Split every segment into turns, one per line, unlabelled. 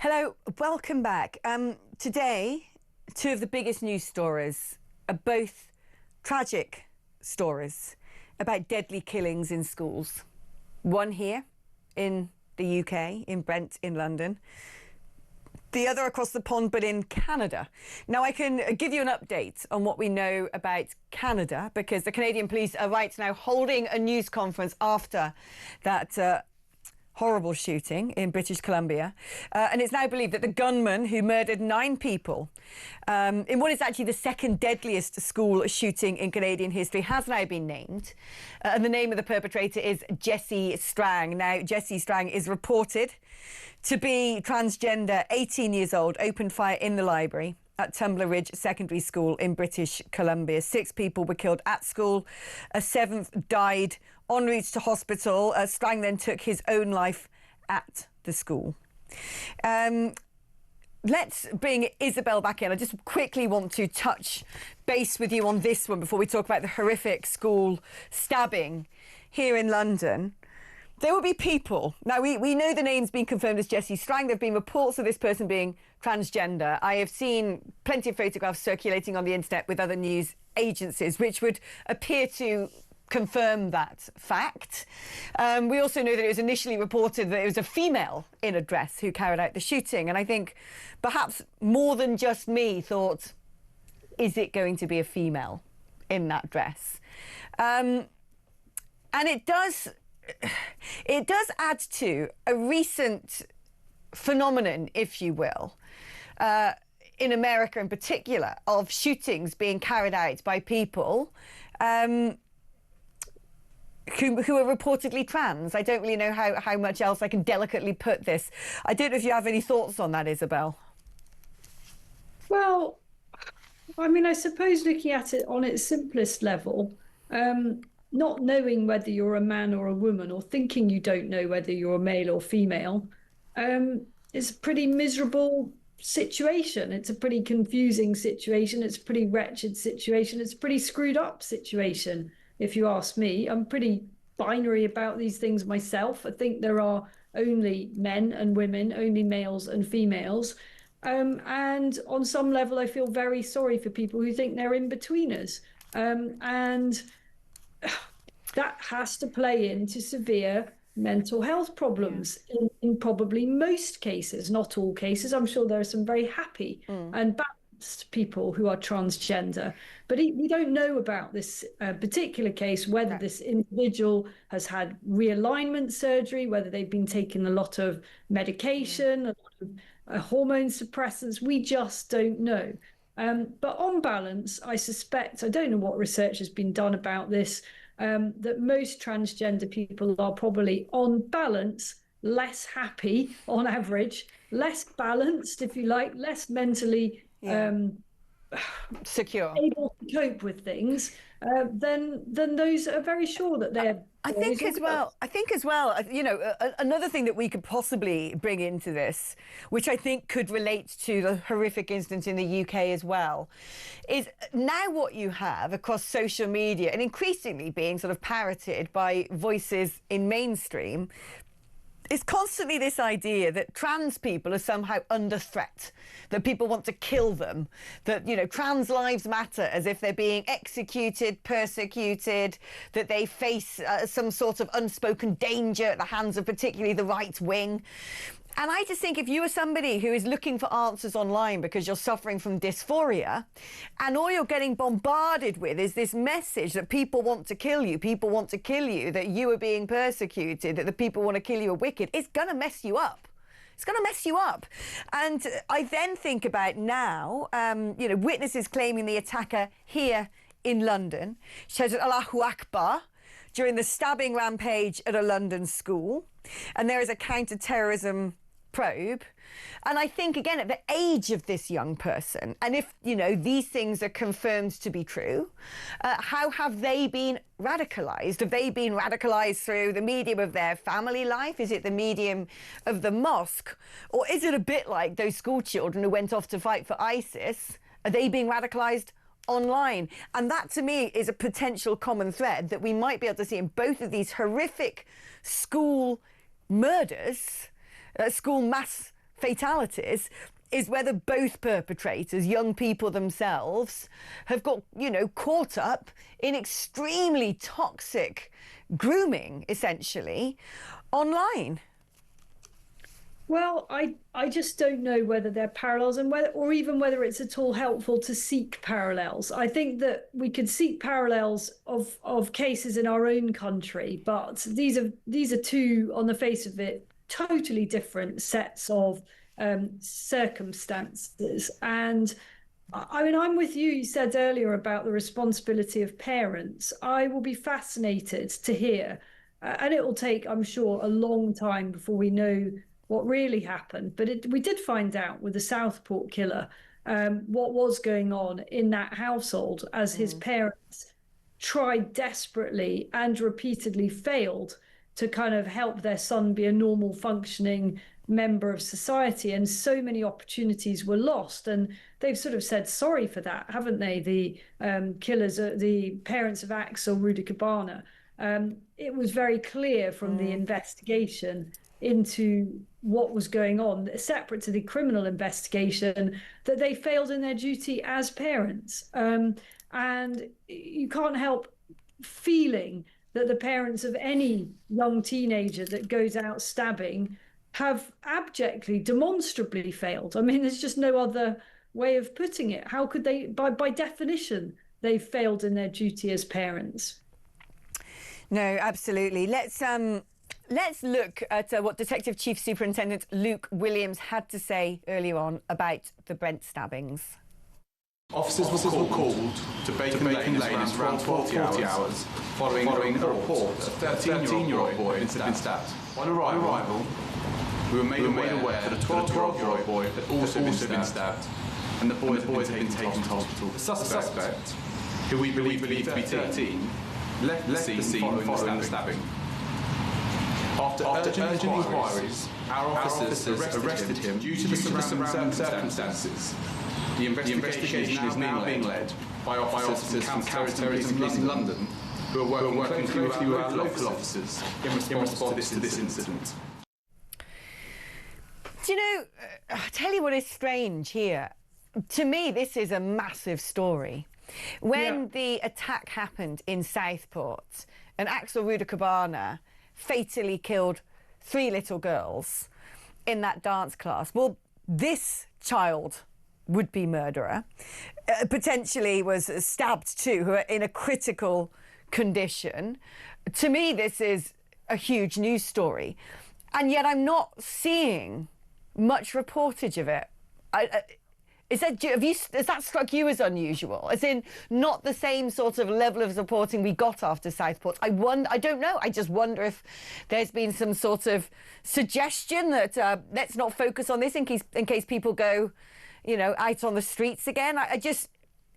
Hello, welcome back. Today, two of the biggest news stories are both tragic stories about deadly killings in schools. One here in the UK, in Brent, in London. The other across the pond, but in Canada. Now, I can give you an update on what we know about Canada, because the Canadian police are right now holding a news conference after that horrible shooting in British Columbia. And it's now believed that the gunman who murdered 9 people in what is actually the second deadliest school shooting in Canadian history has now been named. And the name of the perpetrator is Jesse Strang. Now, Jesse Strang is reported to be transgender, 18 years old, opened fire in the library at Tumbler Ridge Secondary School in British Columbia. 6 people were killed at school. A 7th died en route to hospital. Strang then took his own life at the school. Let's bring Isabel back in. I just quickly want to touch base with you on this one before we talk about the horrific school stabbing here in London. There will be people. Now, we know the name's been confirmed as Jesse Strang. There have been reports of this person being transgender. I have seen plenty of photographs circulating on the internet with other news agencies, which would appear to confirm that fact. We also know that it was initially reported that it was a female in a dress who carried out the shooting. And I think perhaps more than just me thought, is it going to be a female in that dress? And it does add to a recent phenomenon, if you will, in America in particular, of shootings being carried out by people who are reportedly trans. I don't really know how much else I can delicately put this. I don't know if you have any thoughts on that, Isabel.
Well, I mean, I suppose looking at it on its simplest level, not knowing whether you're a man or a woman, or thinking you don't know whether you're a male or female, is a pretty miserable situation. It's a pretty confusing situation. It's a pretty wretched situation. It's a pretty screwed up situation, if you ask me. I'm pretty binary about these things myself. I think there are only men and women, only males and females. And on some level, I feel very sorry for people who think they're in-betweeners. And that has to play into severe mental health problems in probably most cases, not all cases. I'm sure there are some very happy and balanced people who are transgender, but we don't know about this particular case, whether this individual has had realignment surgery, whether they've been taking a lot of medication, a lot of hormone suppressants. We just don't know. But on balance, I suspect, I don't know what research has been done about this, that most transgender people are probably, on balance, less happy on average, less balanced, if you like, less mentally
secure,
able to cope with things than those that are very sure that they're.
I think as well, you know, another thing that we could possibly bring into this, which I think could relate to the horrific incident in the UK as well, is now what you have across social media and increasingly being sort of parroted by voices in mainstream, is constantly this idea that trans people are somehow under threat, that people want to kill them, that, you know, trans lives matter, as if they're being executed, persecuted, that they face some sort of unspoken danger at the hands of particularly the right wing. And I just think if you are somebody who is looking for answers online because you're suffering from dysphoria, and all you're getting bombarded with is this message that people want to kill you, that you are being persecuted, that the people want to kill you are wicked, it's going to mess you up. It's going to mess you up. And I then think about now, you know, witnesses claiming the attacker here in London shouted Allahu Akbar during the stabbing rampage at a London school. And there is a counter-terrorism probe. And I think, again, at the age of this young person, and if, you know, these things are confirmed to be true, how have they been radicalised? Have they been radicalised through the medium of their family life? Is it the medium of the mosque? Or is it a bit like those school children who went off to fight for ISIS? Are they being radicalised online? And that, to me, is a potential common thread that we might be able to see in both of these horrific school murders, school mass fatalities is whether both perpetrators, young people themselves, have got, you know, caught up in extremely toxic grooming, essentially, online.
Well, I just don't know whether they're parallels and whether it's at all helpful to seek parallels. I think that we could seek parallels of cases in our own country, but these are two, on the face of it, totally different sets of circumstances. And I mean, I'm with you. You said earlier about the responsibility of parents. I will be fascinated to hear, and it will take, I'm sure, a long time before we know what really happened. But we did find out with the Southport killer what was going on in that household as his parents tried desperately and repeatedly failed to kind of help their son be a normal functioning member of society, and so many opportunities were lost. And they've sort of said sorry for that, haven't they? The killers, the parents of Axel Rudikabana. It was very clear from the investigation into what was going on, separate to the criminal investigation, that they failed in their duty as parents. And you can't help feeling that the parents of any young teenager that goes out stabbing have abjectly, demonstrably failed. I mean, there's just no other way of putting it. How could they, by definition, they've failed in their duty as parents?
No, absolutely. Let's look at what Detective Chief Superintendent Luke Williams had to say earlier on about the Brent stabbings.
Officers were called to Bacon Lane around 40 hours following a report that a 13-year-old boy had been stabbed. On arrival, we were made aware that a 12-year-old boy had also been stabbed, and the boys had been taken to hospital. The suspect, who we believe to be 13, left the scene following the stabbing. After urgent inquiries, our officers arrested him due to the surrounding circumstances. The investigation is now being led by officers from counter-terrorism police in London, who are working closely with our local officers in response to this incident.
Do you know, I'll tell you what is strange here. To me, this is a massive story. When the attack happened in Southport and Axel Rudikabana fatally killed 3 little girls in that dance class, well, this child would-be murderer potentially was stabbed too, who are in a critical condition. To me, this is a huge news story, and yet I'm not seeing much reportage of it. Has that struck you as unusual? As in, not the same sort of level of reporting we got after Southport? I don't know. I just wonder if there's been some sort of suggestion that let's not focus on this in case people go, you know, out on the streets again.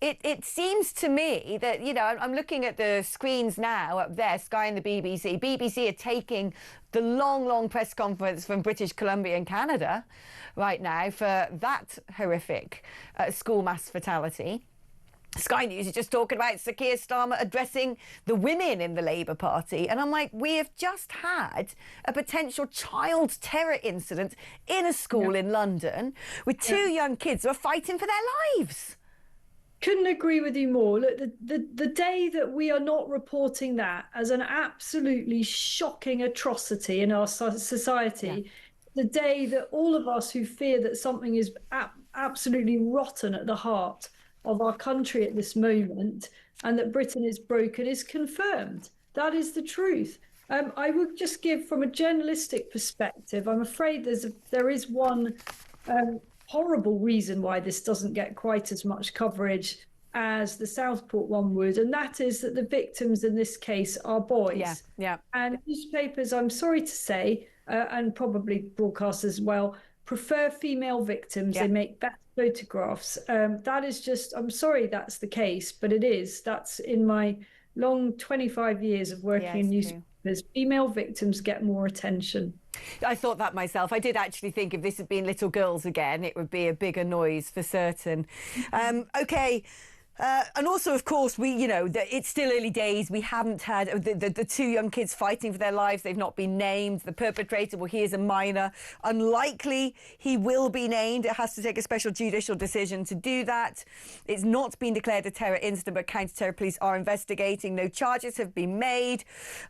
It seems to me that, you know, I'm looking at the screens now up there, Sky and the BBC. BBC are taking the long press conference from British Columbia and Canada right now for that horrific school mass fatality. Sky News is just talking about Sir Keir Starmer addressing the women in the Labour Party. And I'm like, we have just had a potential child terror incident in a school in London with 2 young kids who are fighting for their lives.
Couldn't agree with you more. Look, the day that we are not reporting that as an absolutely shocking atrocity in our society, the day that all of us who fear that something is absolutely rotten at the heart of our country at this moment and that Britain is broken is confirmed. That is the truth. I would just give, from a journalistic perspective, I'm afraid there is one horrible reason why this doesn't get quite as much coverage as the Southport one would, and that is that the victims in this case are boys. And newspapers, I'm sorry to say, and probably broadcasters as well, prefer female victims. They make better photographs. That is just, I'm sorry that's the case, but it is. That's in my long 25 years of working in newspapers. Female victims get more attention.
I thought that myself. I did actually think if this had been little girls again, it would be a bigger noise for certain. OK, And also, of course, it's still early days. We haven't had the two young kids fighting for their lives. They've not been named. The perpetrator, well, he is a minor. Unlikely he will be named. It has to take a special judicial decision to do that. It's not been declared a terror incident, but counter-terror police are investigating. No charges have been made.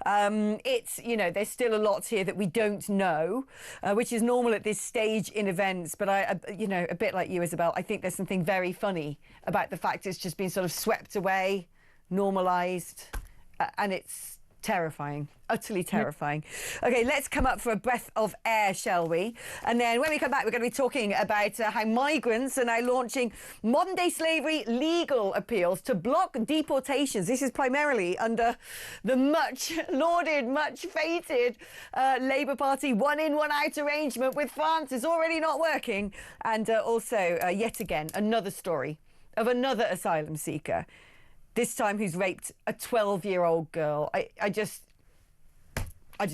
There's still a lot here that we don't know, which is normal at this stage in events. But a bit like you, Isabel, I think there's something very funny about the fact it's just been sort of swept away, normalised, and it's terrifying, utterly terrifying. OK, let's come up for a breath of air, shall we? And then when we come back, we're going to be talking about how migrants are now launching modern-day slavery legal appeals to block deportations. This is primarily under the much lauded, much feted Labour Party one-in, one-out arrangement with France is already not working. And also, yet again, another story of another asylum seeker, this time who's raped a 12-year-old girl. I just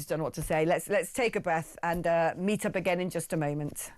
don't know what to say. Let's take a breath and meet up again in just a moment.